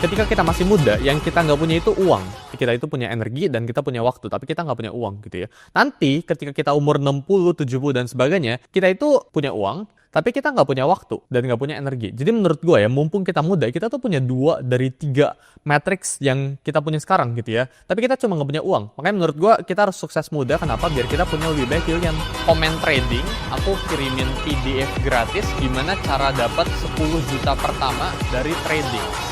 ketika kita masih muda, yang kita nggak punya itu uang. Kita itu punya energi dan kita punya waktu, tapi kita nggak punya uang gitu ya. Nanti ketika kita umur 60, 70 dan sebagainya, kita itu punya uang, tapi kita nggak punya waktu dan nggak punya energi. Jadi menurut gue ya, mumpung kita muda, kita tuh punya 2 dari 3 matriks yang kita punya sekarang gitu ya. Tapi kita cuma nggak punya uang. Makanya menurut gue kita harus sukses muda. Kenapa? Biar kita punya lebih baik pilihan. Komen trading, aku kirimin PDF gratis gimana cara dapat 10 juta pertama dari trading.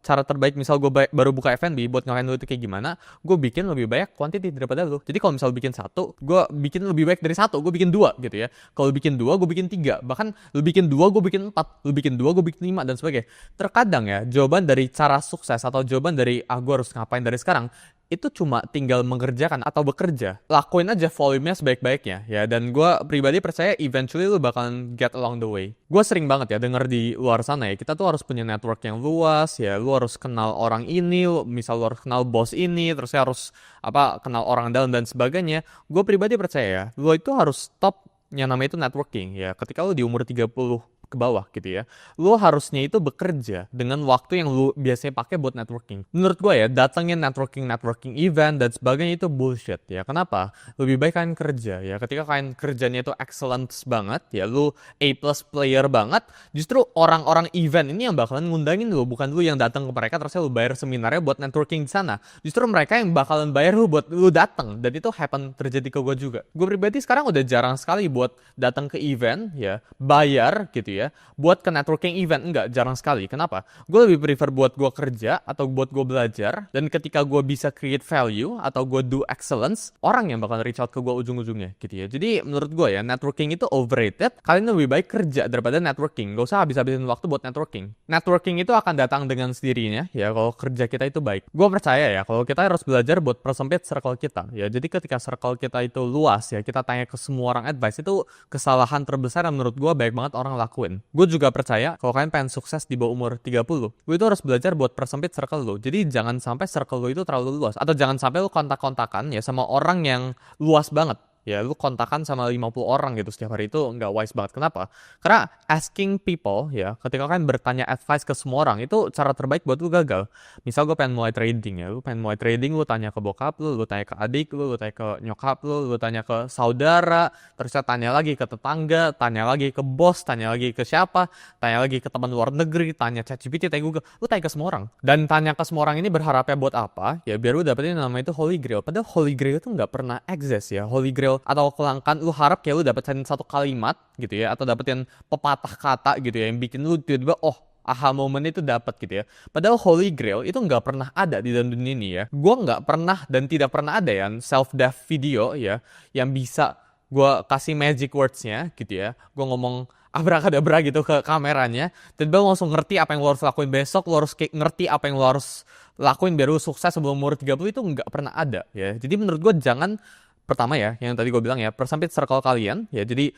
cara terbaik misal gue baru buka F&B buat ngalahin lu itu kayak gimana, gue bikin lebih banyak quantity daripada lu. Jadi kalau misal bikin satu, gue bikin lebih baik dari satu, gue bikin dua gitu ya. Kalau bikin dua, gue bikin tiga, bahkan lu bikin dua, gue bikin empat, lu bikin dua, gue bikin lima dan sebagainya. Terkadang ya, jawaban dari cara sukses atau jawaban dari gue harus ngapain dari sekarang itu cuma tinggal mengerjakan atau bekerja. Lakuin aja volumenya sebaik-baiknya ya. Dan gue pribadi percaya eventually lu bakalan get along the way. Gue sering banget ya denger di luar sana ya, kita tuh harus punya network yang luas ya. Lu harus kenal orang ini, misal lu harus kenal bos ini, terus harus kenal orang dalam dan sebagainya. Gue pribadi percaya ya, lu itu harus stop yang namanya itu networking ya. Ketika lu di umur 30 ke bawah gitu ya, lu harusnya itu bekerja dengan waktu yang lu biasanya pakai buat networking. Menurut gue ya, datengin networking event dan sebagainya itu bullshit ya. Kenapa? Lebih baik kalian kerja ya. Ketika kalian kerjanya itu excellence banget ya, lu A+ player banget, justru orang-orang event ini yang bakalan ngundangin lu, bukan lu yang datang ke mereka terus lu bayar seminarnya buat networking di sana. Justru mereka yang bakalan bayar lu buat lu datang, dan itu terjadi ke gue juga. Gue pribadi sekarang udah jarang sekali buat datang ke event ya, bayar gitu ya, buat ke networking event. Enggak, jarang sekali. Kenapa? Gue lebih prefer buat gue kerja atau buat gue belajar, dan ketika gue bisa create value atau gue do excellence, orang yang bakal reach out ke gue ujung-ujungnya gitu ya. Jadi menurut gue ya, networking itu overrated. Kalian lebih baik kerja daripada networking. Gak usah habis-habisin waktu buat networking. Networking itu akan datang dengan sendirinya ya kalau kerja kita itu baik. Gue percaya ya, kalau kita harus belajar buat persempit circle kita ya. Jadi ketika circle kita itu luas ya, kita tanya ke semua orang advice, itu kesalahan terbesar yang menurut gue banyak banget orang lakuin. Gue juga percaya kalau kalian pengen sukses di bawah umur 30, gue itu harus belajar buat persempit circle lo. Jadi jangan sampai circle lo itu terlalu luas, atau jangan sampai lo kontak-kontakan ya sama orang yang luas banget. Ya lu kontakan sama 50 orang gitu setiap hari, itu nggak wise banget. Kenapa? Karena asking people ya, ketika kalian bertanya advice ke semua orang, itu cara terbaik buat lu gagal. Misal gue pengen mulai trading ya, lu pengen mulai trading, lu tanya ke bokap lu tanya ke adik lu tanya ke nyokap lu tanya ke saudara, terus tanya lagi ke tetangga, tanya lagi ke bos, tanya lagi ke siapa, tanya lagi ke teman luar negeri, tanya ChatGPT, tanya Google, lu tanya ke semua orang. Dan tanya ke semua orang ini berharapnya buat apa? Ya biar lu dapetin namanya itu Holy Grail. Padahal Holy Grail itu nggak pernah exist ya. Holy Grail atau kelangkaan lu harap kayak lu dapetin satu kalimat gitu ya, atau dapetin pepatah kata gitu ya yang bikin lu tiba-tiba aha moment itu dapat gitu ya. Padahal Holy Grail itu nggak pernah ada di dalam dunia ini ya. Gue nggak pernah dan tidak pernah ada yang self-dev video ya yang bisa gue kasih magic words-nya gitu ya. Gue ngomong abrakadabra gitu ke kameranya, dan lu langsung ngerti apa yang lu harus lakuin besok, lu harus ngerti apa yang lu harus lakuin biar lu sukses sebelum umur 30, itu nggak pernah ada ya. Jadi menurut gue jangan, pertama ya, yang tadi gue bilang ya, persempit circle kalian ya. Jadi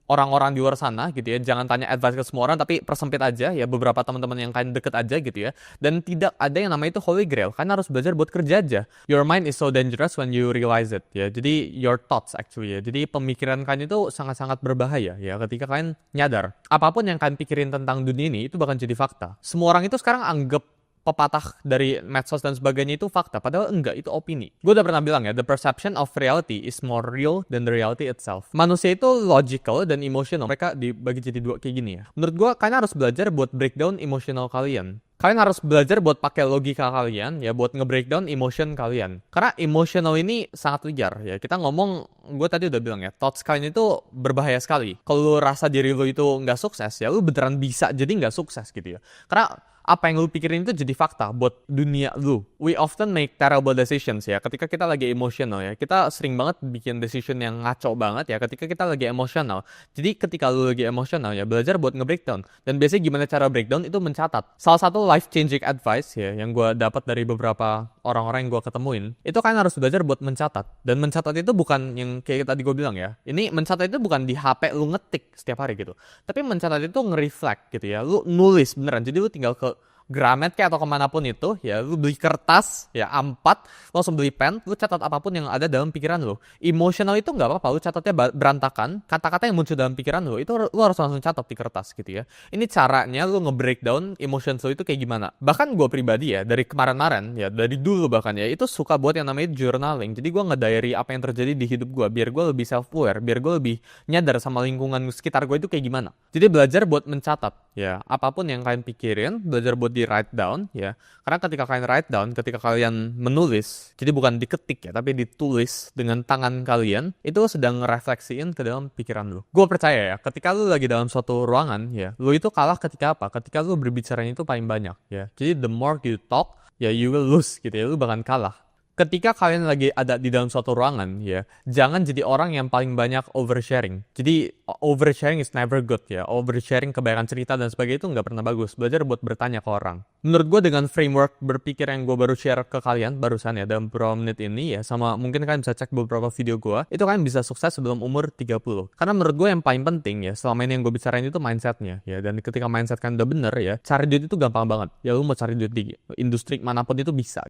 orang-orang di luar sana gitu ya, jangan tanya advice ke semua orang, tapi persempit aja ya, beberapa teman-teman yang kalian deket aja gitu ya. Dan tidak ada yang namanya itu Holy Grail, kalian harus belajar buat kerja aja. Your mind is so dangerous when you realize it ya. Jadi your thoughts actually ya, jadi pemikiran kalian itu sangat-sangat berbahaya ya ketika kalian nyadar apapun yang kalian pikirin tentang dunia ini itu bakal jadi fakta. Semua orang itu sekarang anggap pepatah dari medsos dan sebagainya itu fakta, padahal enggak, itu opini. Gue udah pernah bilang ya, the perception of reality is more real than the reality itself. Manusia itu logical dan emotional, mereka dibagi jadi dua kayak gini ya. Menurut gue, kalian harus belajar buat breakdown emotional kalian. Kalian harus belajar buat pakai logika kalian ya, buat nge-breakdown emotion kalian. Karena emotional ini sangat liar ya. Kita ngomong, gue tadi udah bilang ya, thoughts kalian itu berbahaya sekali. Kalau lu rasa diri lu itu nggak sukses ya, lu beneran bisa jadi nggak sukses gitu ya. Karena apa yang lu pikirin itu jadi fakta buat dunia lu. We often make terrible decisions ya ketika kita lagi emotional ya. Kita sering banget bikin decision yang ngaco banget ya ketika kita lagi emotional. Jadi ketika lu lagi emotional ya, belajar buat nge-breakdown. Dan biasanya gimana cara breakdown itu mencatat. Salah satu life-changing advice ya yang gue dapat dari beberapa orang-orang yang gue ketemuin, itu kan harus belajar buat mencatat. Dan mencatat itu bukan yang kayak tadi gue bilang ya. Ini mencatat itu bukan di HP lu ngetik setiap hari gitu. Tapi mencatat itu nge-reflect gitu ya. Lu nulis beneran. Jadi lu tinggal ke Gramet kayak atau kemanapun itu ya, lu beli kertas ya A4, lu langsung beli pen, lu catat apapun yang ada dalam pikiran lu. Emotional itu nggak apa-apa, lu catatnya berantakan, kata-kata yang muncul dalam pikiran lu itu lu harus langsung catat di kertas gitu ya. Ini caranya lu nge-breakdown emotions lu itu kayak gimana. Bahkan gue pribadi ya, dari kemarin-kemarin ya, dari dulu bahkan ya, itu suka buat yang namanya journaling. Jadi gue nge-diary apa yang terjadi di hidup gue, biar gue lebih self-aware, biar gue lebih nyadar sama lingkungan sekitar gue itu kayak gimana. Jadi belajar buat mencatat ya, apapun yang kalian pikirin, belajar buat lagi write down ya. Karena ketika kalian write down, ketika kalian menulis, jadi bukan diketik ya, tapi ditulis dengan tangan kalian, itu sedang ngerefleksiin ke dalam pikiran lu. Gue percaya ya, ketika lu lagi dalam suatu ruangan ya, lu itu kalah ketika apa? Ketika lu berbicaranya itu paling banyak ya. Jadi the more you talk, ya you will lose gitu ya, lu bakal kalah. Ketika kalian lagi ada di dalam suatu ruangan ya, jangan jadi orang yang paling banyak oversharing. Jadi oversharing is never good ya. Oversharing kebanyakan cerita dan sebagainya itu nggak pernah bagus. Belajar buat bertanya ke orang. Menurut gue dengan framework berpikir yang gue baru share ke kalian barusan ya dalam beberapa menit ini ya, sama mungkin kalian bisa cek beberapa video gue, itu kalian bisa sukses sebelum umur 30. Karena menurut gue yang paling penting ya, selama ini yang gue bicarain itu mindsetnya ya. Dan ketika mindset kalian udah bener ya, cari duit itu gampang banget. Ya lu mau cari duit di industri manapun itu bisa.